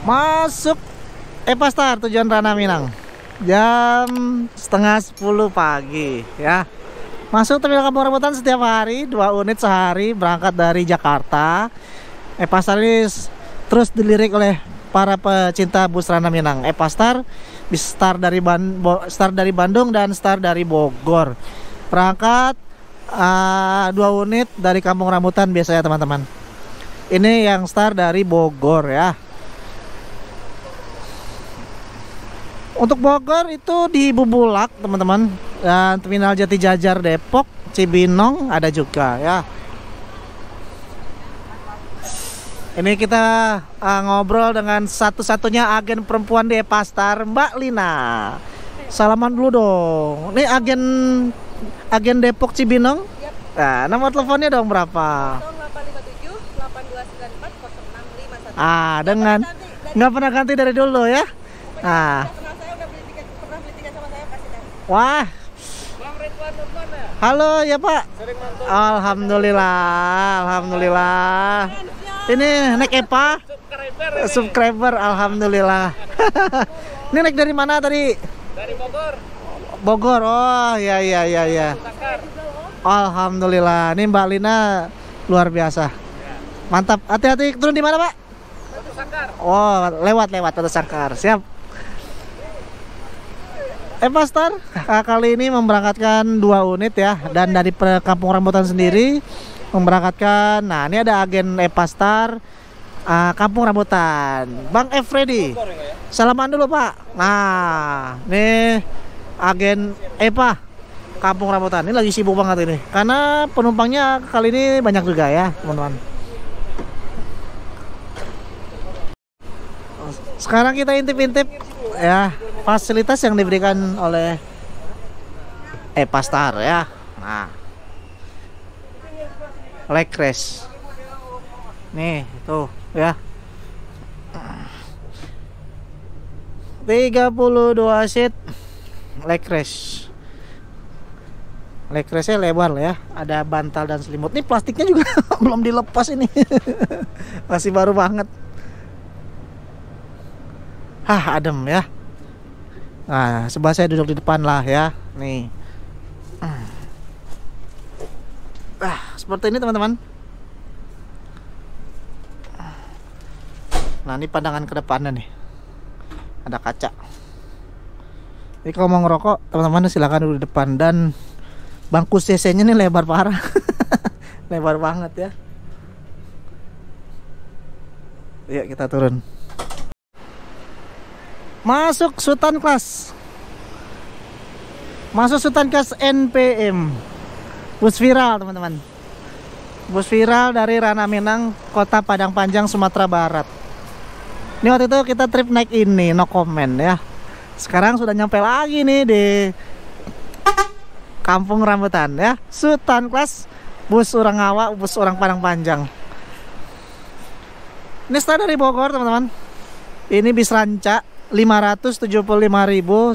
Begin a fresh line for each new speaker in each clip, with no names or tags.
Masuk Epastar tujuan Rana Minang jam setengah 10 pagi ya. Masuk terminal Kampung Rambutan setiap hari 2 unit sehari berangkat dari Jakarta. Epastar ini terus dilirik oleh para pecinta bus Rana Minang. Epastar bisa start dari Bandung dan start dari Bogor. Berangkat 2 unit dari Kampung Rambutan biasanya teman-teman. Ini yang start dari Bogor ya. Untuk Bogor itu di Bubulak teman-teman, dan terminal Jati Jajar Depok, Cibinong ada juga ya. Ini kita ngobrol dengan satu-satunya agen perempuan di Epastar, Mbak Lina. Salaman dulu dong. Ini agen Depok Cibinong. Nah, nomor teleponnya dong berapa? 0857 8294 0651. Dengan nggak pernah ganti dari dulu ya. Nah. Wah. Halo ya Pak. Alhamdulillah. Ini naik EPA? Subscriber, alhamdulillah. Ini naik dari mana tadi? Dari Bogor. Bogor, oh ya. Alhamdulillah. Ini Mbak Lina luar biasa. Mantap. Hati-hati turun di mana Pak? Batu Sangkar. Oh, lewat Batu Sangkar. Siap. Epastar kali ini memberangkatkan 2 unit ya, dan dari Kampung Rambutan sendiri memberangkatkan. Nah, ini ada agen Epastar Kampung Rambutan, Bang Freddy. Salaman dulu Pak. Nah, ini agen EPA Kampung Rambutan. Ini lagi sibuk banget ini, karena penumpangnya kali ini banyak juga ya teman-teman. Sekarang kita intip-intip ya fasilitas yang diberikan oleh Epastar ya. Nah, leg rest nih tuh ya, 32 seat leg rest. Leg restnya lebar ya, ada bantal dan selimut. Nih plastiknya juga belum dilepas ini. Masih baru banget. Adem ya. Nah, sebelah saya duduk di depan lah ya. Nih. Seperti ini teman-teman. Nah, ini pandangan ke depannya nih. Ada kaca. Jadi kalau mau ngerokok, teman-teman silakan duduk di depan, dan bangku CC-nya nih lebar parah. Lebar banget ya. Yuk kita turun. Masuk Sultan Class. Masuk Sultan Class NPM. Bus viral teman-teman. Bus viral dari Rana Minang, Kota Padang Panjang, Sumatera Barat. Ini waktu itu kita trip naik ini, no comment ya. Sekarang sudah nyampe lagi nih di Kampung Rambutan ya. Sultan Class, bus orang awak, bus orang Padang Panjang. Ini start dari Bogor teman-teman. Ini bis ranca 575.000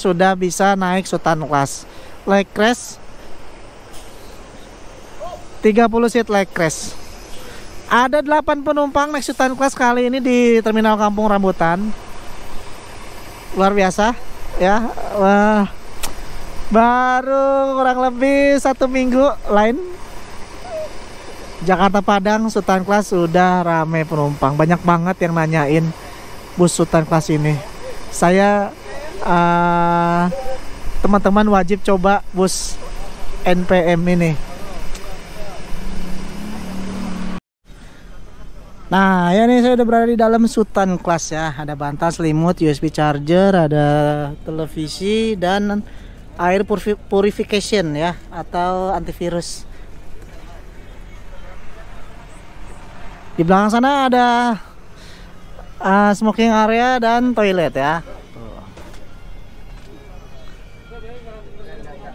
sudah bisa naik Sultan Class. Leg rest 30 seat leg rest. Ada 8 penumpang naik Sultan Class kali ini di terminal Kampung Rambutan. Luar biasa ya. Wah, baru kurang lebih 1 minggu lain Jakarta Padang Sultan Class sudah ramai penumpang. Banyak banget yang nanyain bus Sultan Class ini. Saya teman-teman wajib coba bus NPM ini. Nah, ya nih saya udah berada di dalam Sultan Class ya. Ada bantal, selimut, USB charger, ada televisi, dan air purification ya, atau antivirus. Di belakang sana ada smoking area dan toilet ya.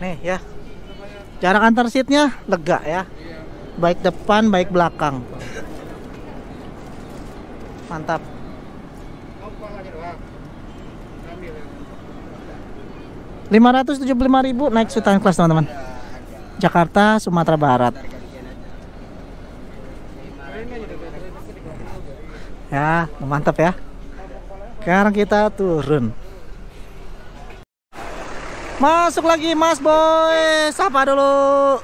Nih ya, jarak antar seatnya lega ya, baik depan baik belakang. Mantap. 575.000 naik Sultan Class teman-teman. Jakarta, Sumatera Barat. Ya, mantap ya. Sekarang kita turun. Masuk lagi Mas Boy. Sapa dulu.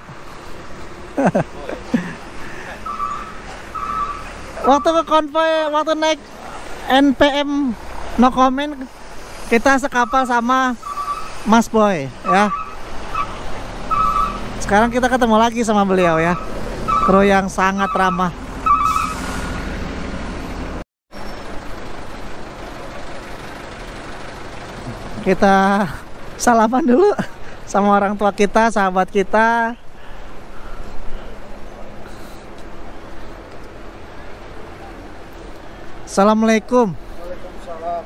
Waktu ke konvoy, waktu naik NPM no comment, kita sekapal sama Mas Boy ya. Sekarang kita ketemu lagi sama beliau ya. Kru yang sangat ramah. Kita salaman dulu sama orang tua kita, sahabat kita. Assalamualaikum.
Waalaikumsalam.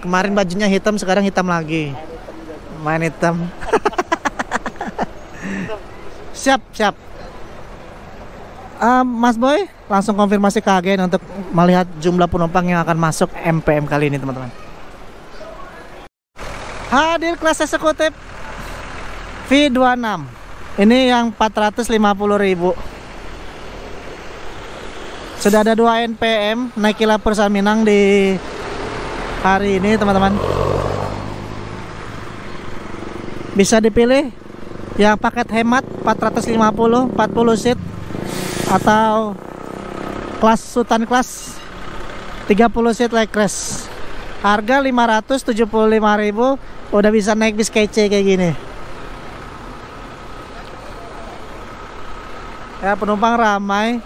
Kemarin bajunya hitam, sekarang hitam lagi. Main hitam. Siap. Mas Boy, langsung konfirmasi ke agen untuk melihat jumlah penumpang yang akan masuk MPM kali ini, teman-teman. Hadir kelas eksekutif V26. Ini yang 450.000. Sudah ada 2 NPM naik Kila Persal Minang di hari ini, teman-teman. Bisa dipilih yang paket hemat 450 40 seat atau kelas Sultan kelas 30 seat like crash. Harga 575.000, udah bisa naik bis kece kayak gini. Ya, penumpang ramai,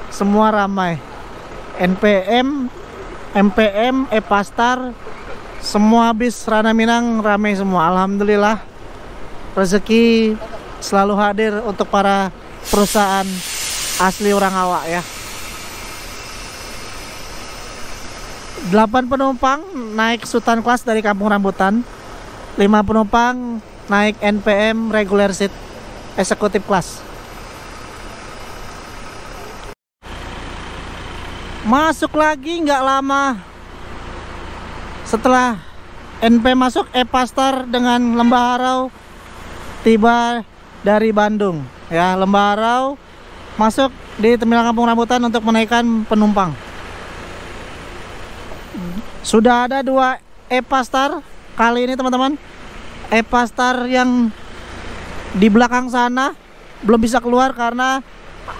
semua ramai. NPM, MPM, Epastar, semua bis Rana Minang ramai semua. Alhamdulillah, rezeki selalu hadir untuk para perusahaan asli orang awak ya. 8 penumpang naik Sultan Class dari Kampung Rambutan, 5 penumpang naik NPM regular seat eksekutif kelas. Masuk lagi nggak lama setelah NPM masuk, Epastar dengan Lembah Harau tiba dari Bandung ya. Lembah Harau masuk di Terminal Kampung Rambutan untuk menaikkan penumpang. Sudah ada 2 Epastar kali ini, teman-teman. Epastar yang di belakang sana belum bisa keluar karena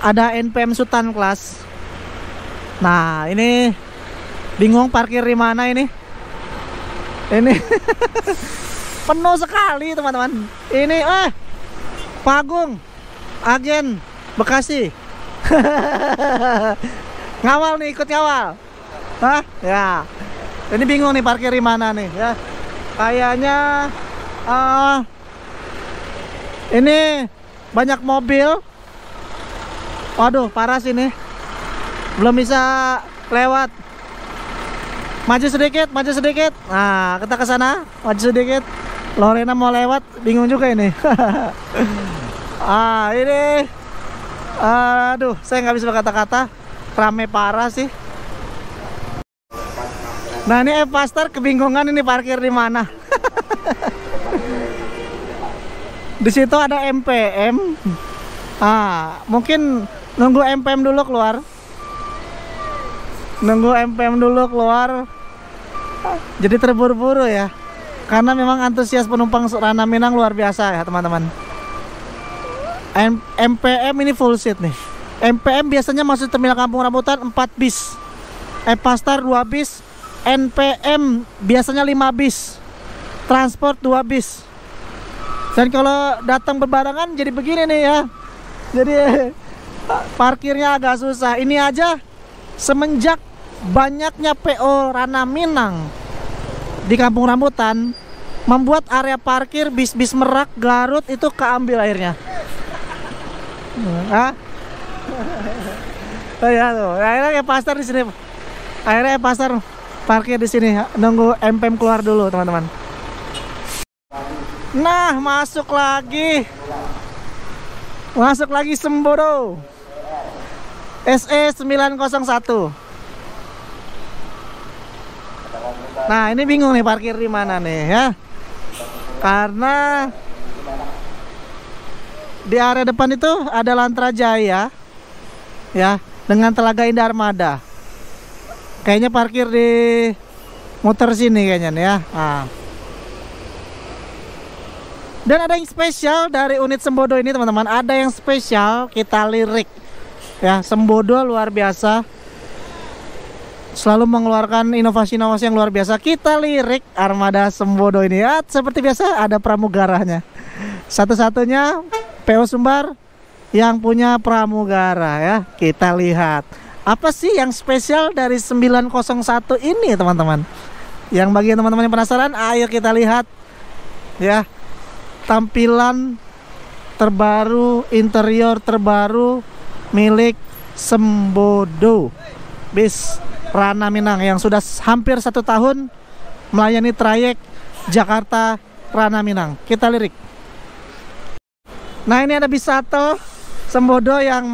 ada NPM Sultan Class. Nah, ini bingung parkir di mana ini. Ini penuh sekali, teman-teman. Ini Pak Agung, agen Bekasi. Ngawal nih, ikut ngawal. Hah? Ya. Ini bingung nih parkir di mana nih ya. Kayaknya ini banyak mobil. Waduh, parah sih ini. Belum bisa lewat. Maju sedikit, maju sedikit. Nah, kita ke sana, maju sedikit. Lorena mau lewat, bingung juga ini. Ini aduh, saya nggak bisa berkata-kata. Rame parah sih. Nah, ini Epastar kebingungan ini parkir di mana. Di situ ada MPM. Mungkin nunggu MPM dulu keluar. Nunggu MPM dulu keluar. Jadi terburu-buru ya. Karena memang antusias penumpang Rana Minang luar biasa ya, teman-teman. MPM ini full seat nih. MPM biasanya masuk Terminal Kampung Rambutan 4 bis. Epastar 2 bis. NPM biasanya 5 bis. Transport 2 bis. Dan kalau datang berbarengan jadi begini nih ya. Jadi parkirnya agak susah. Ini aja semenjak banyaknya PO Rana Minang di Kampung Rambutan membuat area parkir bis-bis Merak, Garut itu keambil akhirnya. Ya tuh. Akhirnya Epastar di sini. Akhirnya Epastar parkir di sini, nunggu MPM keluar dulu, teman-teman. Nah, masuk lagi Semboro SE 901. Nah, ini bingung nih parkir di mana nih ya. Karena di area depan itu ada Lantra Jaya ya, dengan Telaga Indah Armada. Kayaknya parkir di muter sini kayaknya nih ya. Nah. Dan ada yang spesial dari unit Sembodo ini teman-teman. Ada yang spesial, kita lirik ya. Sembodo luar biasa, selalu mengeluarkan inovasi-inovasi yang luar biasa. Kita lirik armada Sembodo ini ya. Seperti biasa ada pramugaranya. Satu-satunya PO Sumbar yang punya pramugara ya. Kita lihat apa sih yang spesial dari 901 ini teman-teman. Yang bagi teman-teman yang penasaran, ayo kita lihat ya. Tampilan terbaru, interior terbaru milik Sembodo bis Rana Minang yang sudah hampir 1 tahun melayani trayek Jakarta Rana Minang. Kita lirik. Nah, ini ada bis shuttle Sembodo yang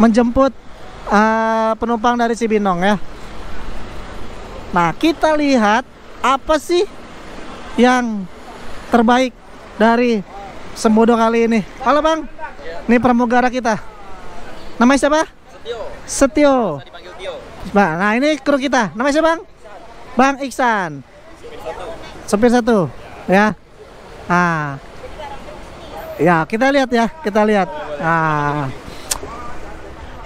menjemput penumpang dari Cibinong ya. Nah, kita lihat apa sih yang terbaik dari Sembodo kali ini. Halo Bang, ini pramugara kita. Namanya siapa? Setio. Bang, nah ini kru kita. Namanya siapa Bang? Bang Iksan. Sopir satu. Ya. Nah, ya kita lihat ya, kita lihat. Nah,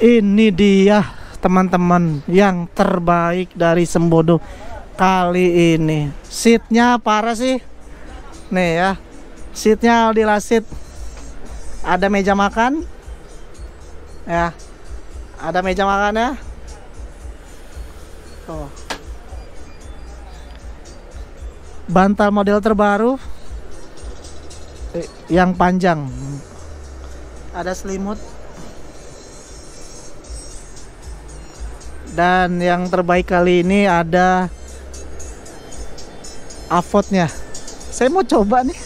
ini dia teman-teman yang terbaik dari Sembodo kali ini. Seatnya parah sih. Nih ya, seatnya Aldila seat. Ada meja makan ya, ada meja makannya. Oh. Bantal model terbaru yang panjang. Ada selimut. Dan yang terbaik kali ini ada avotnya. Saya mau coba nih.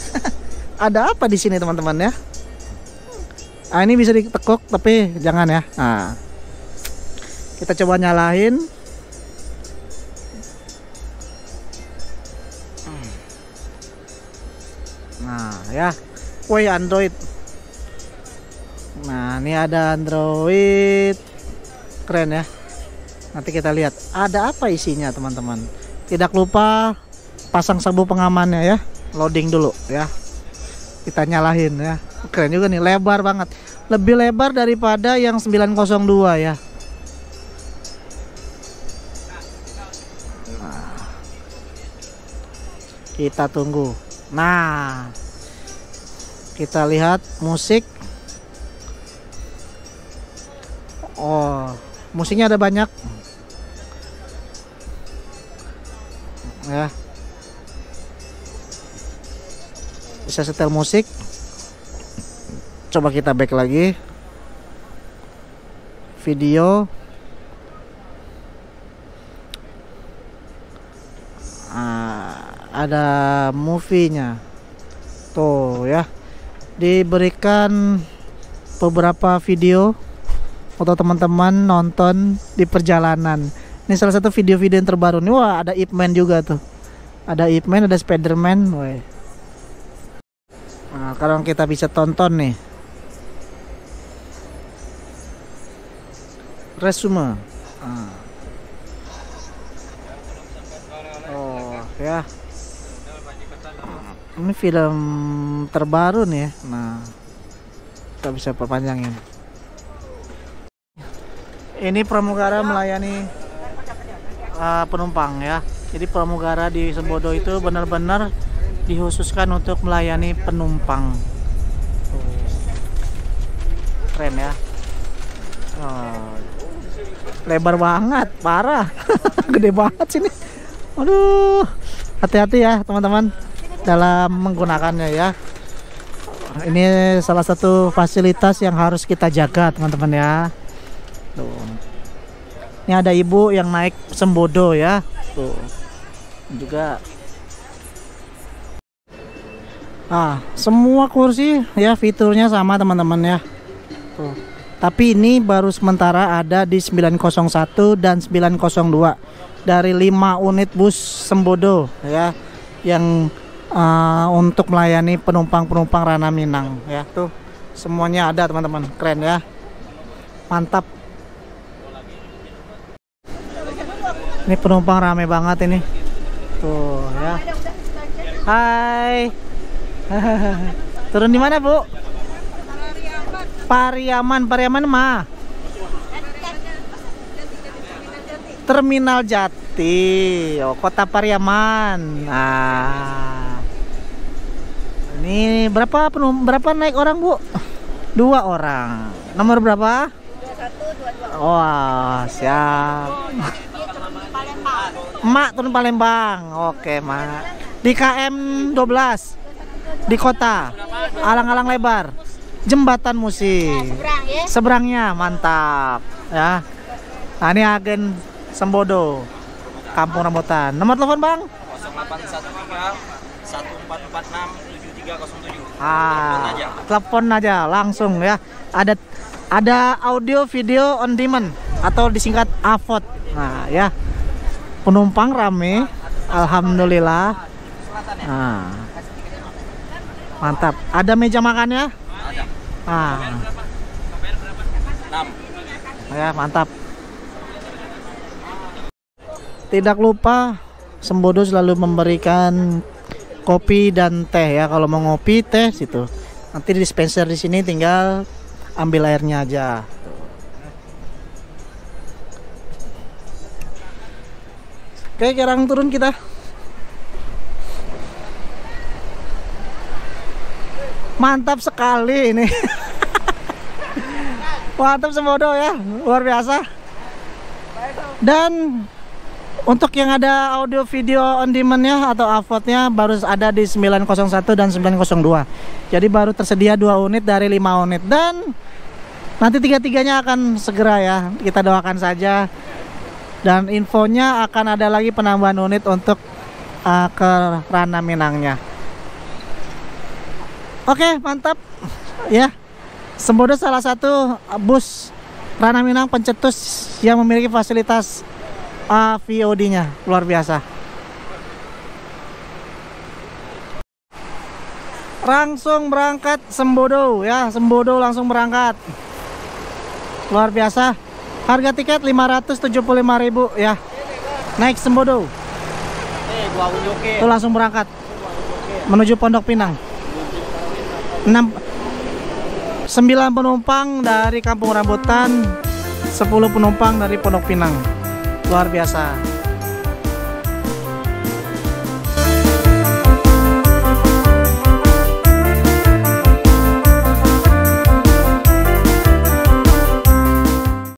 Ada apa di sini teman-teman ya? Ah, ini bisa ditekuk tapi jangan ya. Nah, kita coba nyalain. Nah ya, woi Android. Nah ini ada Android, keren ya. Nanti kita lihat ada apa isinya teman-teman. Tidak lupa pasang sabuk pengamannya ya. Loading dulu ya. Kita nyalain ya. Keren juga nih, lebar banget. Lebih lebar daripada yang 902 ya. Nah, kita tunggu. Nah, kita lihat musik. Oh, musiknya ada banyak ya. Bisa setel musik. Coba kita back lagi. Video. Ada movie-nya. Tuh ya. Diberikan beberapa video untuk teman-teman nonton di perjalanan. Ini salah satu video-video yang terbaru nih. Wah, ada Ip Man juga tuh. Ada Ip Man, ada Spider-Man. Woi. Nah, sekarang kita bisa tonton nih. Resume. Oh, ya. Ini film terbaru nih ya. Nah, kita bisa perpanjangin. Ini pramugara melayani penumpang ya. Jadi pramugara di Sembodo itu benar-benar dikhususkan untuk melayani penumpang. Keren ya. Oh, lebar banget, parah. Gede banget sini. Aduh, hati-hati ya teman-teman dalam menggunakannya ya. Ini salah satu fasilitas yang harus kita jaga teman-teman ya. Tuh. Ini ada ibu yang naik Sembodo ya. Tuh. Juga. Semua kursi ya fiturnya sama teman-teman ya. Tuh. Tapi ini baru sementara ada di 901 dan 902 dari 5 unit bus Sembodo ya yang untuk melayani penumpang-penumpang Rana Minang ya. Tuh semuanya ada teman-teman, keren ya, mantap. Ini penumpang rame banget ini. Tuh ya. Hai. Turun di mana, Bu? Pariaman. Pariaman mah. Terminal Jati. Oh, Kota Pariaman. Nah. Ini berapa naik orang, Bu? 2 orang. Nomor berapa?
21, 22.
Wah, siap. Emak turun Palembang. Oke, Mak. Di KM 12. Di kota. Alang-alang lebar. Jembatan Musi.
Seberang ya.
Seberangnya, mantap. Ya. Nah, ini agen Sembodo. Kampung Rambutan. Nomor telepon, Bang?
0813 1446 7307.
Telepon aja langsung ya. Ada audio video on demand atau disingkat AVOD. Nah, ya. Penumpang rame, alhamdulillah. Nah, mantap. Ada meja makannya?
Ada.
Ah,
6.
ya mantap. Tidak lupa Sembodo selalu memberikan kopi dan teh ya. Kalau mau ngopi, teh situ. Nanti di dispenser di sini tinggal ambil airnya aja. Oke, sekarang turun kita. Mantap sekali ini. Mantap Sembodo ya, luar biasa. Dan untuk yang ada audio video on demand-nya atau AVOD-nya baru ada di 901 dan 902. Jadi baru tersedia 2 unit dari 5 unit. Dan nanti 3-3-nya akan segera ya, kita doakan saja. Dan infonya akan ada lagi penambahan unit untuk ke Rana Minangnya. Oke, mantap ya. Sembodo salah satu bus Rana Minang pencetus yang memiliki fasilitas VOD-nya, luar biasa. Langsung berangkat Sembodo ya, Sembodo langsung berangkat. Luar biasa. Harga tiket 575.000 ya. Naik Sembodo. Itu langsung berangkat menuju Pondok Pinang. 9 penumpang dari Kampung Rambutan, 10 penumpang dari Pondok Pinang. Luar biasa.